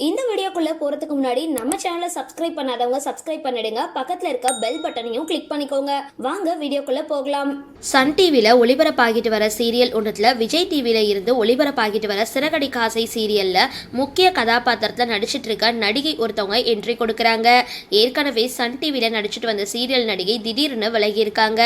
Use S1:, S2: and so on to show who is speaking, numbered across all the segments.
S1: இந்த வீடியோக்குள்ள போறதுக்கு முன்னாடி நம்ம சேனலை சப்ஸ்கிரைப் பண்ணாதவங்க சப்ஸ்கிரைப் பண்ணிடுங்க. பக்கத்துல இருக்க பெல் பட்டனையும் கிளிக் பண்ணிக்கோங்க. வாங்க வீடியோக்குள்ள போகலாம். சன் டிவில ஒளிபரப்பாகிட்டு வர சீரியல் ஒன்றத்துல விஜய் டிவில இருந்து ஒளிபரப்பாகிட்டு வர சிறகடிக்க ஆசை சீரியல்ல முக்கிய கதாபாத்திரத்துல நடிச்சிட்டு இருக்க நடிகை ஒருத்தவங்க என்ட்ரி கொடுக்கறாங்க. ஏற்கனவே சன் டிவில நடிச்சிட்டு வந்த சீரியல் நடிகை திடீர்னு விலகி இருக்காங்க.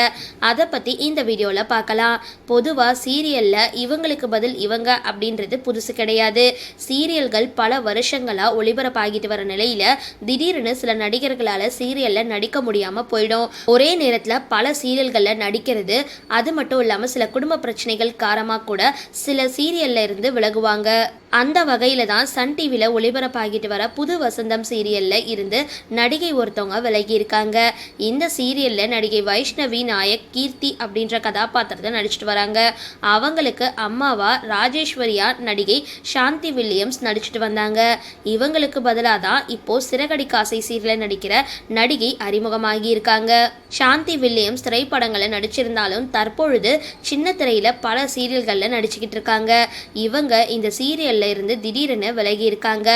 S1: அதை பத்தி இந்த வீடியோல பார்க்கலாம். பொதுவா சீரியல்ல இவங்களுக்கு பதில் இவங்க அப்படின்றது புதுசு கிடையாது. சீரியல்கள் பல வருஷம் ஒளிபரப்பாகிட்டு வர நிலையில திடீர்னு சில நடிகர்களால சீரியல்ல நடிக்க முடியாம போயிடும். ஒரே நேரத்துல பல சீரியல்கள்ல நடிக்கிறது, அது மட்டும் இல்லாம சில குடும்ப பிரச்சனைகள் காரணமா கூட சில சீரியல்ல இருந்து விலகுவாங்க. அந்த வகையில தான் சன் டிவில ஒளிபரப்பாகிட்டு வர புது வசந்தம் சீரியல்ல இருந்து நடிகை ஒருத்தவங்க விலகி இருக்காங்க. இந்த சீரியல்ல நடிகை வைஷ்ணவி நாயக் கீர்த்தி அப்படின்ற கதாபாத்திரத்தை நடிச்சிட்டு வராங்க. அவங்களுக்கு அம்மாவா ராஜேஸ்வரியா நடிகை சாந்தி வில்லியம்ஸ் நடிச்சிட்டு வந்தாங்க. இவங்களுக்கு பதிலாக தான் இப்போ சிறகடிக்க ஆசை சீரியல் நடிக்கிற நடிகை அறிமுகமாகி இருக்காங்க. சாந்தி வில்லியம்ஸ் திரைப்படங்களை நடிச்சிருந்தாலும் தற்பொழுது சின்ன திரையில பல சீரியல்கள்ல நடிச்சுக்கிட்டு இருக்காங்க. இவங்க இந்த சீரியல்ல இருந்து திடீரென விலகி இருக்காங்க.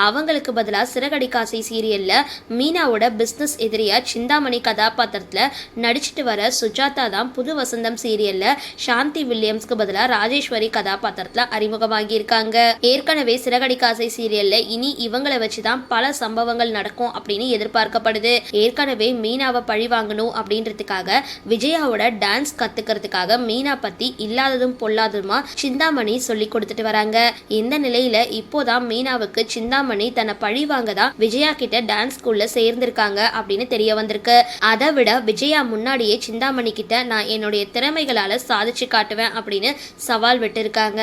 S1: அவங்களுக்கு பதிலாக சிறகடிக்க ஆசை சீரியல்ல மீனாவோட பிசினஸ் எதிரியா சிந்தாமணி கதாபாத்திரத்துல நடிச்சிட்டு வர சுஜாதா தான் புது வசந்தம் சீரியல்ல சாந்தி வில்லியம்ஸ்க்கு பதிலாக ராஜேஸ்வரி கதாபாத்திரத்துல அறிமுகமாகி இருக்காங்க. ஏற்கனவே சிறகடிக்க ஆசை சீரியல்ல இனி இவங்களை வச்சுதான் பல சம்பவங்கள் நடக்கும் அப்படின்னு எதிர்பார்க்கப்படுது. ஏற்கனவே மீனாவை பழி வாங்கணும் அப்படின்றதுக்காக விஜயாவோட டான்ஸ் கத்துக்கிறதுக்காக மீனா பத்தி இல்லாததும் பொல்லாததுமா சிந்தாமணி சொல்லி கொடுத்துட்டு வராங்க. இந்த நிலையில இப்போதான் மீனாவுக்கு சிந்தாமணி தன்னை பழி வாங்க தான் விஜயா கிட்ட டான்ஸ் ஸ்கூல்ல சேர்ந்திருக்காங்க அப்படின்னு தெரிய வந்திருக்கு. அதை விட விஜயா முன்னாடியே சிந்தாமணி கிட்ட நான் என்னுடைய திறமைகளால சாதிச்சு காட்டுவேன் அப்படின்னு சவால் விட்டு இருக்காங்க.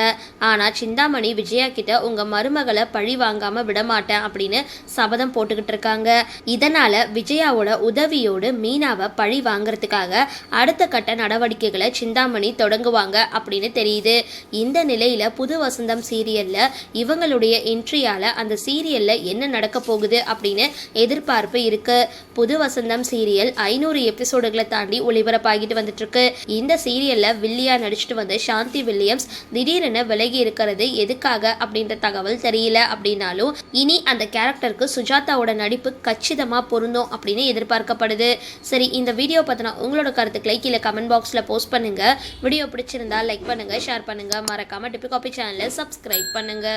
S1: ஆனா சிந்தாமணி விஜயா கிட்ட உங்க மருமகளை பழி வாங்காம விடமாட்டேன் அப்படின்னு சபதம் போட்டுக்கிட்டு இருக்காங்க. இதனால விஜயாவோட உதவியோடு மீனாவை பழி வாங்கறதுக்காக அடுத்த கட்ட நடவடிக்கைகளை சிந்தாமணி தொடங்குவாங்க அப்படின்னு தெரியுது. இந்த நிலையில புது வசந்தம் சீரியல்ல இவங்களுடைய என்ட்ரியால அந்த சீரியல்ல என்ன நடக்க போகுது அப்படின்னு எதிர்பார்ப்பு இருக்கு. புது வசந்தம் சீரியல் 500 எபிசோடுகளை தாண்டி ஒளிபரப்பாகிட்டு வந்துட்டு இருக்கு. இந்த சீரியல்ல வில்லியா நடிச்சிட்டு வந்த சாந்தி வில்லியம்ஸ் திடீரென விலகி இருக்கிறது எதுக்காக அப்படின்ற தகவல் தெரியல. அப்படின்னாலும் இனி அந்த கேரக்டருக்கு சுஜாதாவோட நடிப்பு கச்சிதமா பொருந்தும் அப்படின்னு எதிர்பார்க்கப்படுது. சரி, இந்த வீடியோ பத்தின உங்களோட கருத்துக்களை கீழே கமெண்ட் பாக்ஸ்ல போஸ்ட் பண்ணுங்க. வீடியோ பிடிச்சிருந்தா லைக் பண்ணுங்க, ஷேர் பண்ணுங்க, மறக்காம டிபி காபி சேனலை சப்ஸ்கிரைப் பண்ணுங்க.